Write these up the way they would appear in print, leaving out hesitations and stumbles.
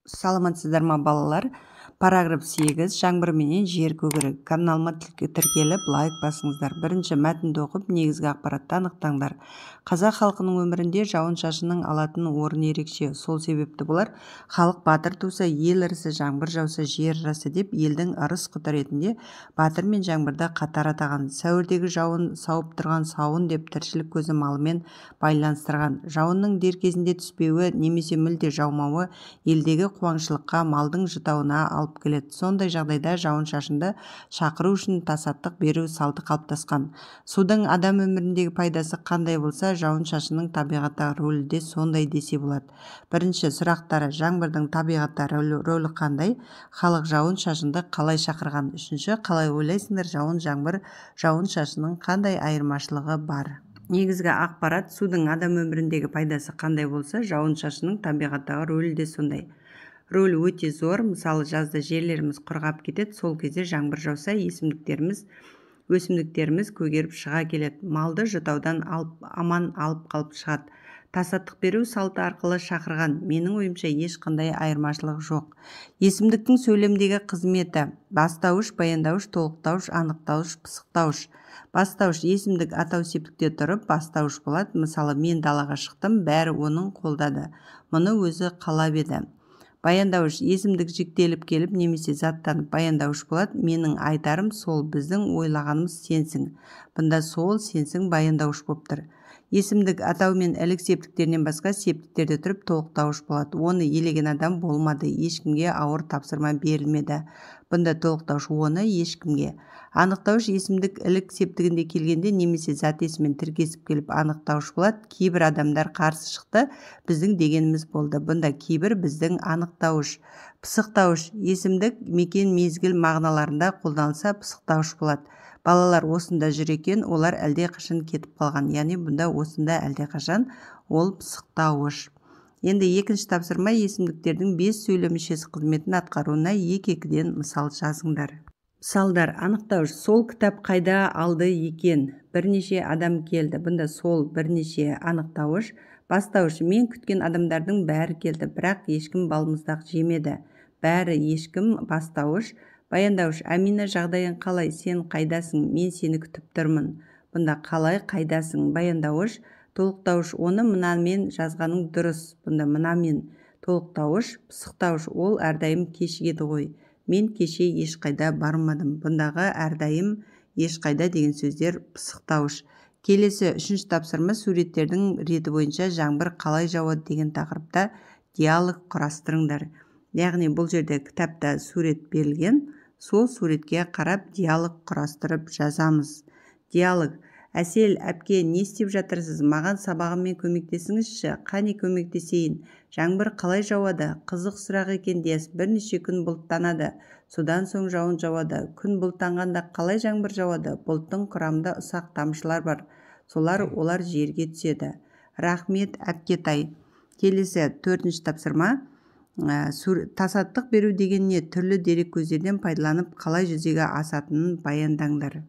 Саламатсыздар ма балалар? Параграф 8. Жаңбыр менен жер көгерек. Каналыма тіркеліп, лайк басыңыздар. Бірінші мәтінді оқып, негізгі ақпаратты анықтаңдар. Қазақ халқының өмірінде жауын-шашынның алатын орны ерекше. Сол себепті болар, халық батыр туса, ел ырысы, жаңбыр жауса, жер ырысы деп елдің ырыс құты ретінде батыр мен жаңбырды қатар атаған. Сәуірдегі жауын сауып тұрған сауын деп тіршілік көзі малымен байланыстырған. Жауынның дер кезінде түспеуі немесе мүлде жаумауы елдегі қуаңшылыққа, малдың жұтауына алып келеді. Сондай жағдайда жауын-шашынды шақыру үшін тасаттық беру салты қалыптасқан. Судың адам өміріндегі пайдасы қандай болса, жауын-шашынның табиғаттағы рөлі де сондай десе болады. Бірінші сұрақтары: жаңбырдың табиғатта рөлі қандай? Халық жауын-шашынды қалай шақырған? Үшінші, қалай ойлайсыңдар, жаңбыр, жауын-шашынның қандай айырмашылығы бар? Негізгі ақпарат: судың адам өміріндегі пайдасы қандай болса, жауын-шашынның табиғаттағы рөлі де сондай. Рөл өте зор. Мысалы, жазда жерлеріміз құрғап кетеді, сол кезде жаңбыр жауса, өсімдіктеріміз көгеріп шыға келеді. Малды жұтаудан аман алып қалып шығады. Тасаттық беру салты арқылы шақырған. Менің ойымша ешқандай айырмашылық жоқ. Есімдіктің сөйлемдегі қызметі: бастауыш, баяндауыш, толықтауыш, анықтауыш, пысықтауыш. Бастауыш есімдік атау септікте тұрып бастауыш болады. Мысалы, мен далаға шықтым, бәрі оның қолдады, мұны өзі қалап еді. Баяндауыш есімдік жіктеліп келіп немесе заттанып баяндауыш болады. Менің айтарым сол, біздің ойлағанымыз сенсің. Бұнда сол, сенсің баяндауыш болып тұр. Есімдік атау мен ілік септіктерінен басқа септіктерде тұрып толықтауыш болады. Оны елеген адам болмады, ешкімге ауыр тапсырма берілмеді. Бұнда толықтауыш оны ешкімге. Анықтауыш есімдік ілік септігінде келгенде немесе зат есімен тіркесіп келіп анықтауыш болады. Кейбір адамдар қарсы шықты, біздің дегеніміз болды. Бұнда кейбір, біздің, анықтауыш. Пысықтауыш есімдік мекен, мезгіл мағыналарында қолданылса пысықтауыш болады. Балалар осында жүр екен, олар әлде қашан кетіп қалған. Яғни бұнда осында әлде қашан, ол пысықтауыш. Енді екінші тапсырма: есімдіктердің 5 сөйлем мүшесі қызметін атқаруына 2-2-ден мысал жазыңдар. Мысалдар: анықтауыш: сол кітап қайда алды екен? Бірнеше адам келді. Бұнда сол, бірнеше. Анықтауыш: бастауыш: мен күткен адамдардың бәрі келді, бірақ ешкім балмұздақ жемеді. Бәрі, ешкім. Бастауыш. Баяндауыш: Амина, жағдайың қалай? Сен қайдасың? Мен сені күтіп тұрмын. Бұнда қалай, қайдасың. Баяндауыш. Толықтауыш: оны мынамен жазғаның дұрыс. Бұнда мынамен. Толықтауыш. Пысықтауыш: ол әрдайым кешігеді ғой. Мен кеше ешқайда бармадым. Бұндағы әрдайым, ешқайда деген сөздер пысықтауыш. Келесі үшінші тапсырма: суреттердің реті бойынша жаңбыр қалай жауады деген тақырыпта диалог құрастырыңдар. Яғни бұл жерде кітапта сурет берілген, сол суретке қарап диалог құрастырып жазамыз. Диалог: Әсел, әпке, не істеп жатырсыз? Маған сабағыммен көмектесіңізші. Қане көмектесейін. Жаңбыр қалай жауады? Қызық сұрақ екен дес. Бірнеше күн бұлттанады. Содан соң жауын жауады. Күн бұлттанғанда қалай жаңбыр жауады? Бұлттың құрамында ұсақ тамшылар бар. Олар жерге түседі. Рахмет, әпкетай. Келесі төртінші тапсырма: тасаттық беру деген не? Түрлі дерек көздерден пайдаланып қалай жүзеге асатынын баяндаңдар.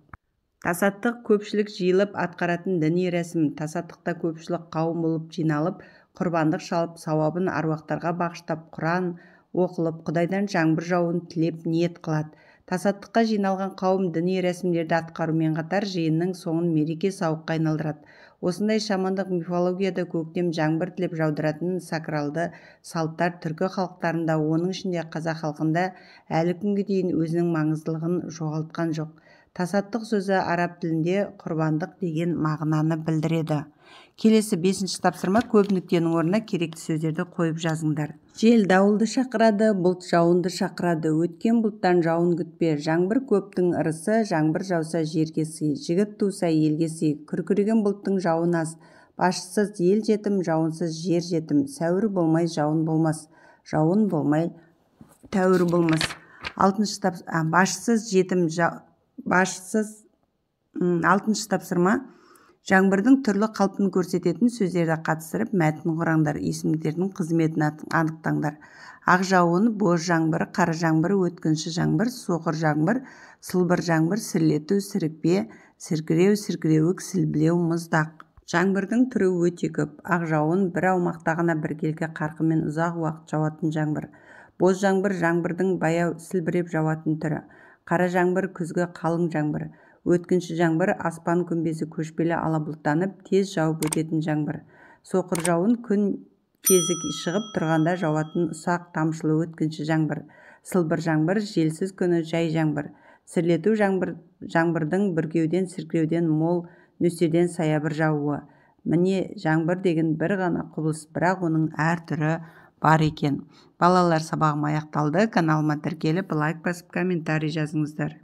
Тасаттық көпшілік жиылып атқаратын діни рәсім. Тасаттықта көпшілік қауым болып жиналып, құрбандық шалып, сауабын аруақтарға бағыштап, Құран оқылып, Құдайдан жаңбыр жауын тілеп ниет қылады. Тасаттыққа жиналған қауым діни рәсімдерді атқарумен қатар жиынның соңын мереке сауыққа айналдырады. Осындай шамандық мифологияда көктем жаңбыр тілеп жаудыратын сакралды салттар түркі халықтарында, оның ішінде қазақ халқында әлі күнге дейін өзінің маңыздылығын жоғалтқан жоқ. Тасаттық сөзі араб тілінде құрбандық деген мағынаны білдіреді. Келесі бесінші тапсырма: көп нүктенің орнына керекті сөздерді қойып жазыңдар. Жел дауылды шақырады, бұлт жауынды шақырады. Өткен бұлттан жауын күтпе. Жаңбыр көптің ырысы, жаңбыр жауса жерге сый. Жігіт туса елге сый. Күркіреген бұлттың жауын аз. Басшысыз ел жетім, жауынсыз жер жетім. Сәуір болмай жауын болмас. Жауын болмай тәуір болмас. Алтыншы тапсырма: жаңбырдың түрлі қалпын көрсететін сөздерді қатыстырып мәтін құраңдар. Есімдіктердің қызметін анықтаңдар. Ақ жауын, боз жаңбыр, қара жаңбыр, өткінші жаңбыр, соқыр жаңбыр, сылбыр жаңбыр, сірлету, сірікпе, сіркіреу, сіркіреуік, сілбілеу, мұздақ. Жаңбырдың түрі өте көп. Ақ жауын бір аумақта ғана біркелкі қарқынмен ұзақ уақыт жауатын жаңбыр. Боз жаңбыр жаңбырдың баяу сілбіреп жауатын түрі. Қара жаңбыр күзгі қалың жаңбыр. Өткінші жаңбыр аспан күмбезі көшпелі ала бұлттанып тез жауып өтетін жаңбыр. Соқыр жауын күн кезі шығып тұрғанда жауатын ұсақ тамшылы өткінші жаңбыр. Сылбыр жаңбыр желсіз күні жай жаңбыр. Сірлету жаңбырдың бүркеуден сіркеуден мол нөсерден саябыр жауы. Міне жаңбыр деген бір ғана құбылыс, бірақ оның әр түрі бар екен. Балалар, сабағым аяқталды. Каналыма тіркеліп лайк басып комментарий жазыңыздар.